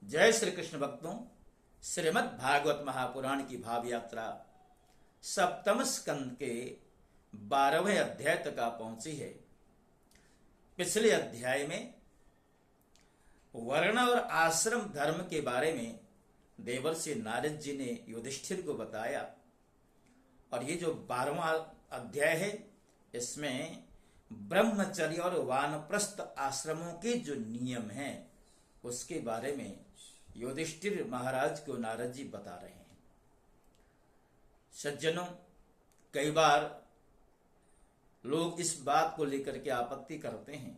जय श्री कृष्ण भक्तों, श्रीमद् भागवत महापुराण की भाव यात्रा सप्तम स्कंद के 12वें अध्याय तक आ पहुंची है। पिछले अध्याय में वर्ण और आश्रम धर्म के बारे में देवर्षि नारद जी ने युधिष्ठिर को बताया, और ये जो 12वां अध्याय है इसमें ब्रह्मचर्य और वानप्रस्थ आश्रमों के जो नियम हैं उसके बारे में युधिष्ठिर महाराज को नारद जी बता रहे हैं। सज्जनों, कई बार लोग इस बात को लेकर के आपत्ति करते हैं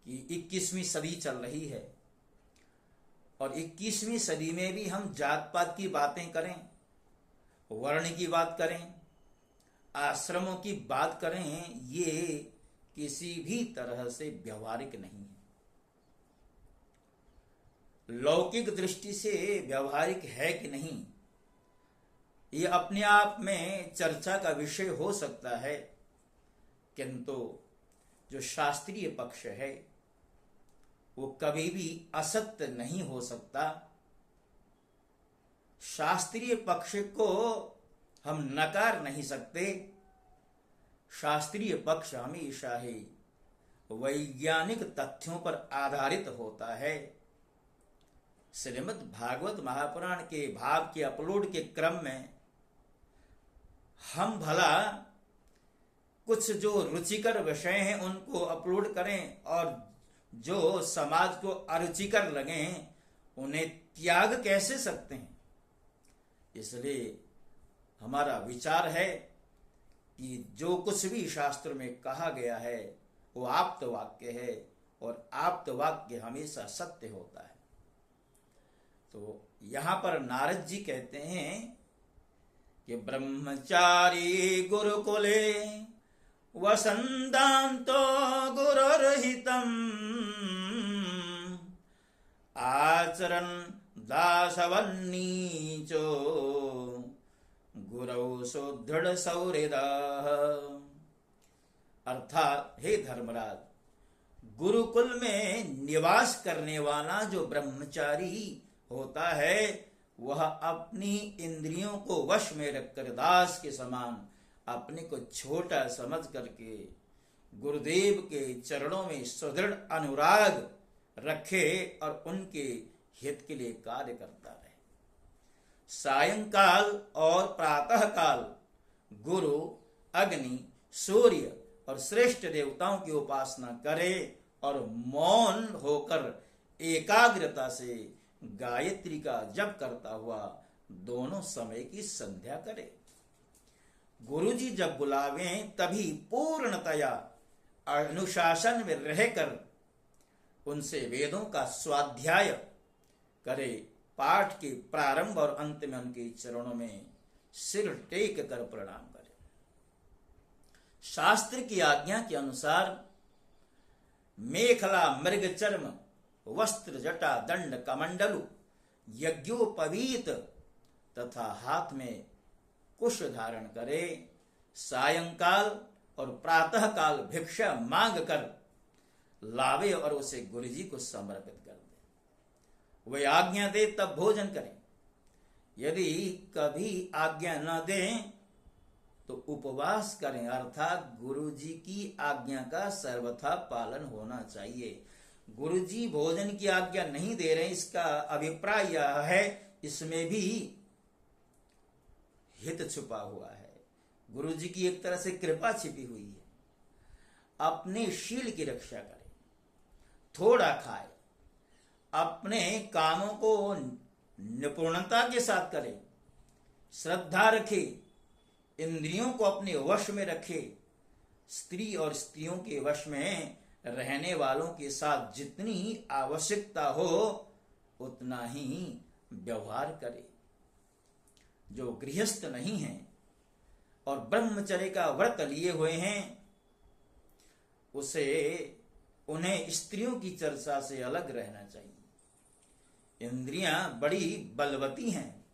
कि 21वीं सदी चल रही है और 21वीं सदी में भी हम जात पात की बातें करें, वर्ण की बात करें, आश्रमों की बात करें, ये किसी भी तरह से व्यवहारिक नहीं है। लौकिक दृष्टि से व्यवहारिक है कि नहीं, ये अपने आप में चर्चा का विषय हो सकता है, किंतु जो शास्त्रीय पक्ष है वो कभी भी असत्य नहीं हो सकता। शास्त्रीय पक्ष को हम नकार नहीं सकते। शास्त्रीय पक्ष हमेशा ही वैज्ञानिक तथ्यों पर आधारित होता है। श्रीमद् भागवत महापुराण के भाव के अपलोड के क्रम में हम भला कुछ जो रुचिकर विषय हैं उनको अपलोड करें और जो समाज को अरुचिकर लगे उन्हें त्याग कैसे सकते हैं। इसलिए हमारा विचार है कि जो कुछ भी शास्त्र में कहा गया है वो आप्त वाक्य है और आप्त वाक्य हमेशा सत्य होता है। तो यहां पर नारद जी कहते हैं कि ब्रह्मचारी गुरुकुले वसंतांतो गुरुर्हितम् आचरन् दासवन्नीचो गुरौ सुदृढ़ सौहृदः। अर्थात हे धर्मराज, गुरुकुल में निवास करने वाला जो ब्रह्मचारी होता है वह अपनी इंद्रियों को वश में रखकर दास के समान अपने को छोटा समझ करके गुरुदेव के चरणों में सुदृढ़ अनुराग रखे और उनके हित के लिए कार्य करता रहे। सायंकाल और प्रातः काल गुरु, अग्नि, सूर्य और श्रेष्ठ देवताओं की उपासना करे और मौन होकर एकाग्रता से गायत्री का जप करता हुआ दोनों समय की संध्या करे। गुरुजी जब बुलावें तभी पूर्णतया अनुशासन में रहकर उनसे वेदों का स्वाध्याय करे। पाठ के प्रारंभ और अंत में उनके चरणों में सिर टेक कर प्रणाम करे। शास्त्र की आज्ञा के अनुसार मेखला, मृग चर्म, वस्त्र, जटा, दंड, कमंडलु, यज्ञोपवीत तथा हाथ में कुश धारण करे। सायंकाल और प्रातः काल भिक्षा मांग कर लावे और उसे गुरुजी को समर्पित कर दे। वे आज्ञा दे तब भोजन करें। यदि कभी आज्ञा न दें तो उपवास करें, अर्थात गुरुजी की आज्ञा का सर्वथा पालन होना चाहिए। गुरुजी भोजन की आज्ञा नहीं दे रहे, इसका अभिप्राय यह है इसमें भी हित छुपा हुआ है। गुरुजी की एक तरह से कृपा छिपी हुई है। अपने शील की रक्षा करें, थोड़ा खाए, अपने कामों को निपुणता के साथ करें, श्रद्धा रखे, इंद्रियों को अपने वश में रखे। स्त्री और स्त्रियों के वश में रहने वालों के साथ जितनी आवश्यकता हो उतना ही व्यवहार करे। जो गृहस्थ नहीं हैं और ब्रह्मचर्य का व्रत लिए हुए हैं उन्हें स्त्रियों की चर्चा से अलग रहना चाहिए। इंद्रियां बड़ी बलवती हैं,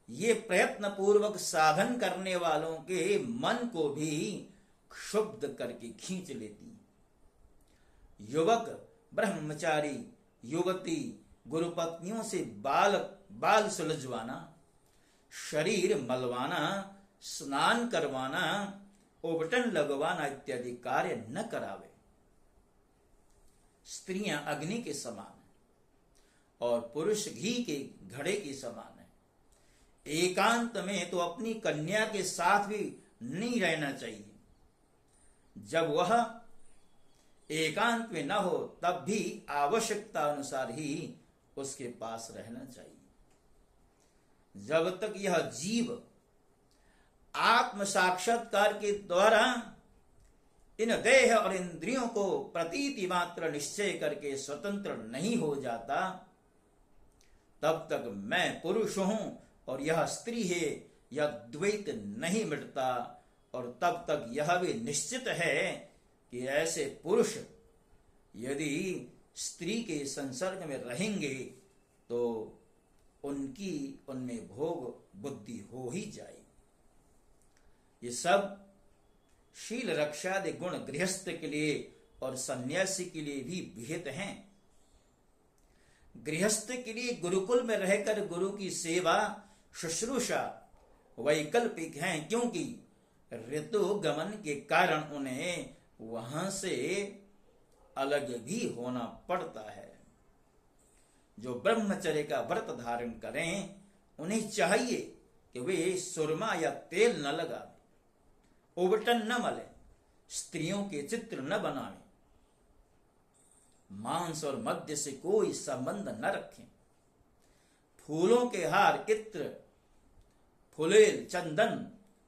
ये प्रयत्न पूर्वक साधन करने वालों के मन को भी क्षुब्ध करके खींच लेती। युवक, ब्रह्मचारी, युवती गुरुपत्नियों से बाल सुलझवाना, शरीर मलवाना, स्नान करवाना, ओबटन लगवाना इत्यादि कार्य न करावे। स्त्रियां अग्नि के समान है और पुरुष घी के घड़े के समान है। एकांत में तो अपनी कन्या के साथ भी नहीं रहना चाहिए। जब वह एकांत में न हो तब भी आवश्यकता अनुसार ही उसके पास रहना चाहिए। जब तक यह जीव आत्म साक्षात्कार के द्वारा इन देह और इंद्रियों को प्रतीति मात्र निश्चय करके स्वतंत्र नहीं हो जाता, तब तक मैं पुरुष हूं और यह स्त्री है, यह द्वैत नहीं मिटता। और तब तक यह भी निश्चित है कि ऐसे पुरुष यदि स्त्री के संसर्ग में रहेंगे तो उनमें भोग बुद्धि हो ही जाएगी। ये सब शील रक्षादि गुण गृहस्थ के लिए और सन्यासी के लिए भी विहित हैं। गृहस्थ के लिए गुरुकुल में रहकर गुरु की सेवा शुश्रूषा वैकल्पिक हैं, क्योंकि ऋतु गमन के कारण उन्हें वहां से अलग भी होना पड़ता है। जो ब्रह्मचर्य का व्रत धारण करें उन्हें चाहिए कि वे सुरमा या तेल न लगावें, ओबटन न मलें, स्त्रियों के चित्र न बनावें, मांस और मद्य से कोई संबंध न रखें, फूलों के हार, इत्र, फुलेल, चंदन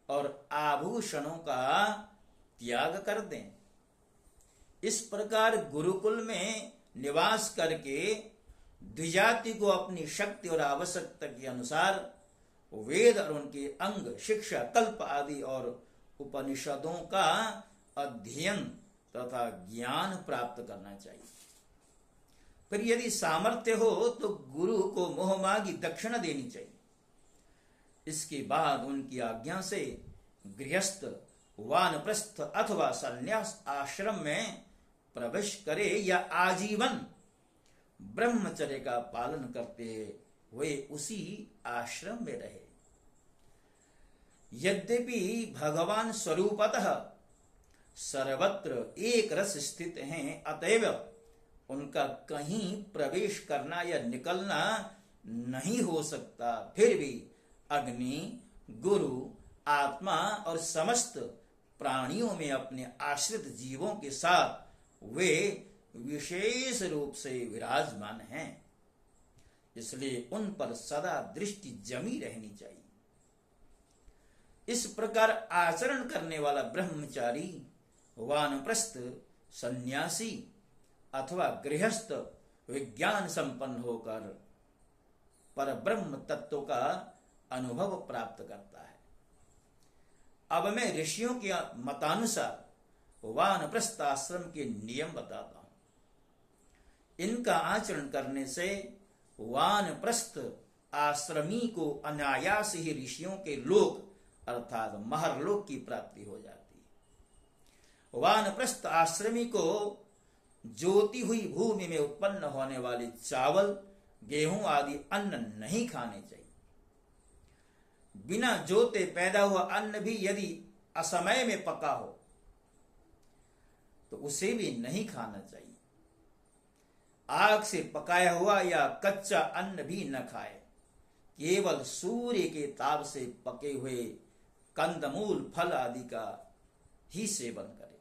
और आभूषणों का त्याग कर दें। इस प्रकार गुरुकुल में निवास करके द्विजाति को अपनी शक्ति और आवश्यकता के अनुसार वेद और उनके अंग, शिक्षा, कल्प आदि और उपनिषदों का अध्ययन तथा ज्ञान प्राप्त करना चाहिए। फिर यदि सामर्थ्य हो तो गुरु को मोहमागी दक्षिणा देनी चाहिए। इसके बाद उनकी आज्ञा से गृहस्थ, वानप्रस्थ अथवा संन्यास आश्रम में प्रवेश करे या आजीवन ब्रह्मचर्य का पालन करते हुए उसी आश्रम में रहे। यद्यपि भगवान स्वरूपतः सर्वत्र एक रस स्थित हैं, अतएव उनका कहीं प्रवेश करना या निकलना नहीं हो सकता, फिर भी अग्नि, गुरु, आत्मा और समस्त प्राणियों में अपने आश्रित जीवों के साथ वे विशेष रूप से विराजमान हैं। इसलिए उन पर सदा दृष्टि जमी रहनी चाहिए। इस प्रकार आचरण करने वाला ब्रह्मचारी, वानप्रस्थ, सन्यासी अथवा गृहस्थ विज्ञान संपन्न होकर पर ब्रह्म तत्व का अनुभव प्राप्त करता है। अब मैं ऋषियों के मतानुसार वानप्रस्थ आश्रम के नियम बताता हूं। इनका आचरण करने से वानप्रस्थ आश्रमी को अनायास ही ऋषियों के लोक अर्थात महरलोक की प्राप्ति हो जाती है। वानप्रस्थ आश्रमी को जोती हुई भूमि में उत्पन्न होने वाले चावल, गेहूं आदि अन्न नहीं खाने चाहिए। बिना जोते पैदा हुआ अन्न भी यदि असमय में पका हो तो उसे भी नहीं खाना चाहिए। आग से पकाया हुआ या कच्चा अन्न भी न खाए। केवल सूर्य के ताप से पके हुए कंदमूल, फल आदि का ही सेवन करे।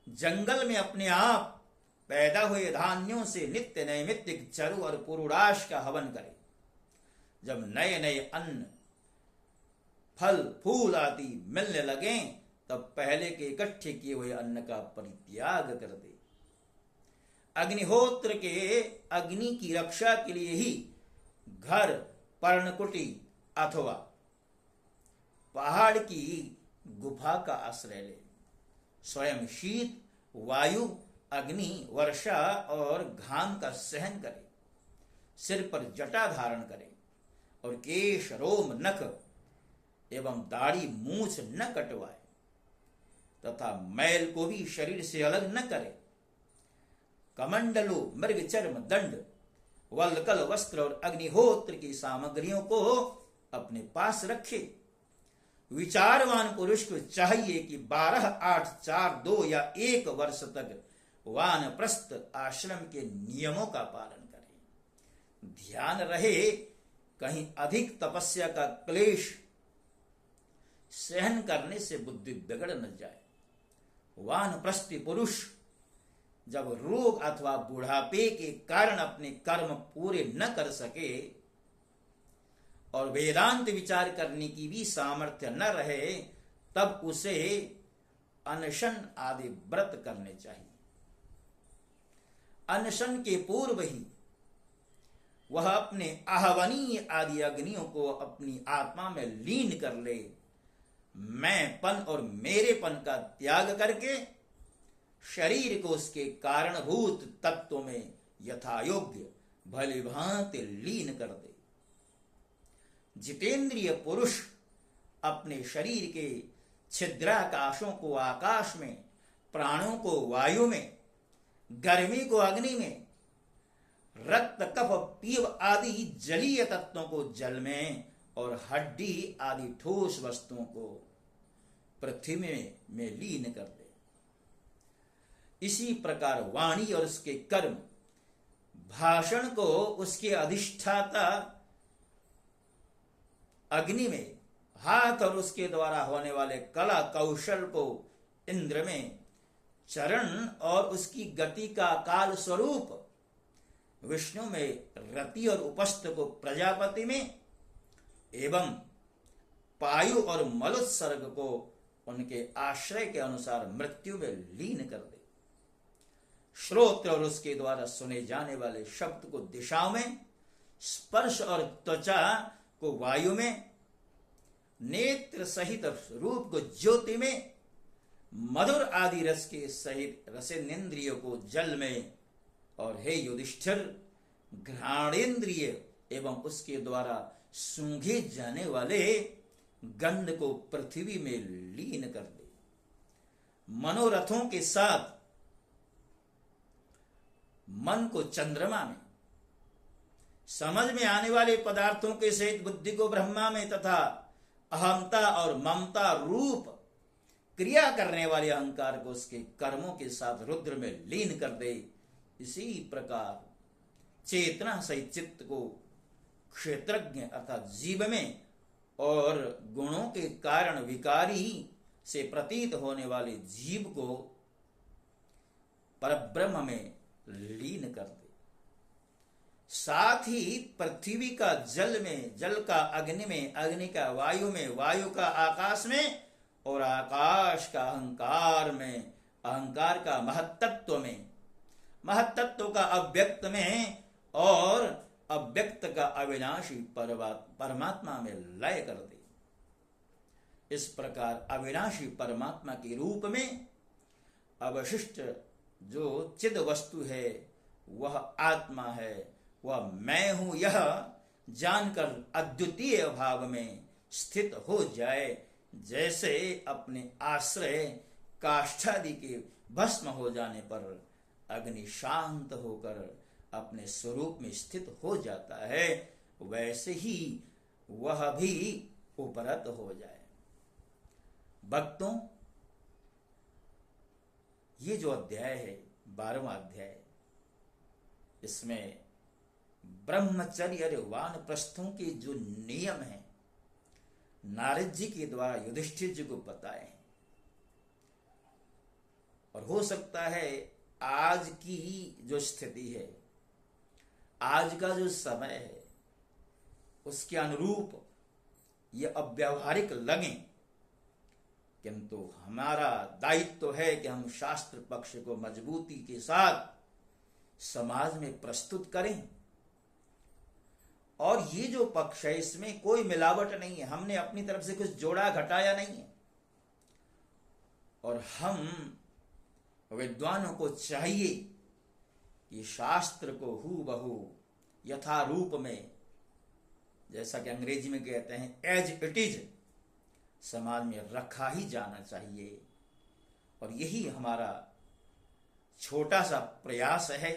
जंगल में अपने आप पैदा हुए धान्यों से नित्य नैमित्तिक चरु और पुरुषाश का हवन करे। जब नए नए अन्न, फल, फूल आदि मिलने लगे तब पहले के इकट्ठे किए हुए अन्न का परित्याग कर दे। अग्निहोत्र के अग्नि की रक्षा के लिए ही घर, पर्णकुटी अथवा पहाड़ की गुफा का आश्रय ले। स्वयं शीत, वायु, अग्नि, वर्षा और घाम का सहन करे। सिर पर जटा धारण करे और केश, रोम, नख एवं दाढ़ी, मूछ न कटवाए तथा मैल को भी शरीर से अलग न करे। कमंडलु, मृग चर्म, दंड वल्कल वस्त्र और अग्निहोत्र की सामग्रियों को अपने पास रखे। विचारवान पुरुष को चाहिए कि 12, 8, 4, 2 या 1 वर्ष तक वानप्रस्थ आश्रम के नियमों का पालन करे। ध्यान रहे कहीं अधिक तपस्या का क्लेश सहन करने से बुद्धि बिगड़ न जाए। वानप्रस्थी पुरुष जब रोग अथवा बुढ़ापे के कारण अपने कर्म पूरे न कर सके और वेदांत विचार करने की भी सामर्थ्य न रहे, तब उसे अनशन आदि व्रत करने चाहिए। अनशन के पूर्व ही वह अपने आहवनीय आदि अग्नियों को अपनी आत्मा में लीन कर ले। मैंपन और मेरेपन का त्याग करके शरीर को उसके कारणभूत तत्वों में यथायोग्य भली भांति लीन कर दे। जितेंद्रिय पुरुष अपने शरीर के छिद्राकाशों को आकाश में, प्राणों को वायु में, गर्मी को अग्नि में, रक्त कफ पीव आदि जलीय तत्वों को जल में और हड्डी आदि ठोस वस्तुओं को पृथ्वी में लीन कर दे। इसी प्रकार वाणी और उसके कर्म, भाषण को उसके अधिष्ठाता अग्नि में, हाथ और उसके द्वारा होने वाले कला कौशल को इंद्र में, चरण और उसकी गति का काल स्वरूप विष्णु में, रति और उपस्थ को प्रजापति में, एवं पायु और मलोत्सर्ग को उनके आश्रय के अनुसार मृत्यु में लीन कर दे। श्रोत्र और उसके द्वारा सुने जाने वाले शब्द को दिशाओं में, स्पर्श और त्वचा को वायु में, नेत्र सहित रूप को ज्योति में, मधुर आदि रस के सहित रसेंद्रियों को जल में, और हे युधिष्ठिर, घ्राणेन्द्रिय एवं उसके द्वारा सूंघे जाने वाले गंध को पृथ्वी में लीन कर दे। मनोरथों के साथ मन को चंद्रमा में, समझ में आने वाले पदार्थों के सहित बुद्धि को ब्रह्मा में, तथा अहमता और ममता रूप क्रिया करने वाले अहंकार को उसके कर्मों के साथ रुद्र में लीन कर दे। इसी प्रकार चेतना सहित चित्त को क्षेत्रज्ञ अर्थात जीव में और गुणों के कारण विकारी से प्रतीत होने वाले जीव को परब्रह्म में लीन कर दे। साथ ही पृथ्वी का जल में, जल का अग्नि में, अग्नि का वायु में, वायु का आकाश में और आकाश का अहंकार में, अहंकार का महत्तत्व में, महत्तत्व का अव्यक्त में और अव्यक्त का अविनाशी परमात्मा में लय कर दे। इस प्रकार अविनाशी परमात्मा के रूप में अवशिष्ट जो चिद वस्तु है वह आत्मा है, वह मैं हूं, यह जानकर अद्वितीय भाव में स्थित हो जाए। जैसे अपने आश्रय काष्ठादि के भस्म हो जाने पर अग्नि शांत होकर अपने स्वरूप में स्थित हो जाता है, वैसे ही वह भी उपरत हो जाए। भक्तों, ये जो अध्याय है 12वां अध्याय, इसमें ब्रह्मचर्य और वानप्रस्थों के जो नियम हैं नारद जी के द्वारा युधिष्ठिर जी को बताए हैं। और हो सकता है आज की जो स्थिति है, आज का जो समय है, उसके अनुरूप ये अव्यावहारिक लगे, किंतु हमारा दायित्व है कि हम शास्त्र पक्ष को मजबूती के साथ समाज में प्रस्तुत करें। और ये जो पक्ष है इसमें कोई मिलावट नहीं है, हमने अपनी तरफ से कुछ जोड़ा घटाया नहीं है। और हम विद्वानों को चाहिए कि शास्त्र को हूबहू यथा रूप में, जैसा कि अंग्रेजी में कहते हैं एज इट इज, समाज में रखा ही जाना चाहिए। और यही हमारा छोटा सा प्रयास है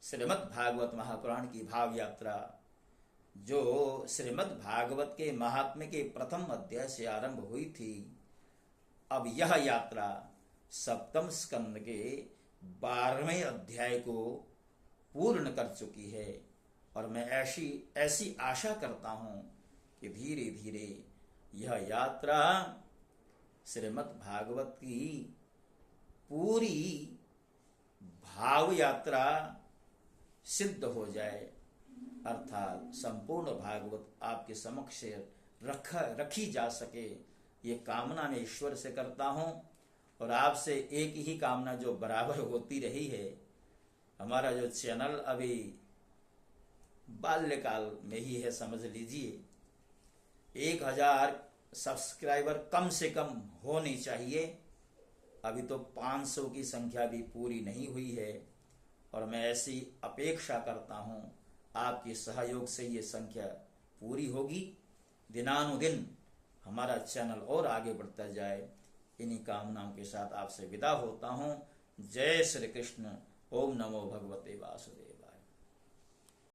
श्रीमद् भागवत महापुराण की भाव यात्रा जो श्रीमद् भागवत के महात्म्य के प्रथम अध्याय से आरंभ हुई थी, अब यह यात्रा सप्तम स्कंद के 12वें अध्याय को पूर्ण कर चुकी है। और मैं ऐसी आशा करता हूं कि धीरे धीरे यह यात्रा श्रीमद् भागवत की पूरी भाव यात्रा सिद्ध हो जाए, अर्थात संपूर्ण भागवत आपके समक्ष रखी जा सके। ये कामना मैं ईश्वर से करता हूं। और आपसे एक ही कामना जो बराबर होती रही है, हमारा जो चैनल अभी बाल्यकाल में ही है, समझ लीजिए 1000 सब्सक्राइबर कम से कम होनी चाहिए। अभी तो 500 की संख्या भी पूरी नहीं हुई है और मैं ऐसी अपेक्षा करता हूं आपके सहयोग से ये संख्या पूरी होगी। दिनानुदिन हमारा चैनल और आगे बढ़ता जाए, इन्हीं कामनाओं के साथ आपसे विदा होता हूं। जय श्री कृष्ण। ओम नमो भगवते वासुदेव।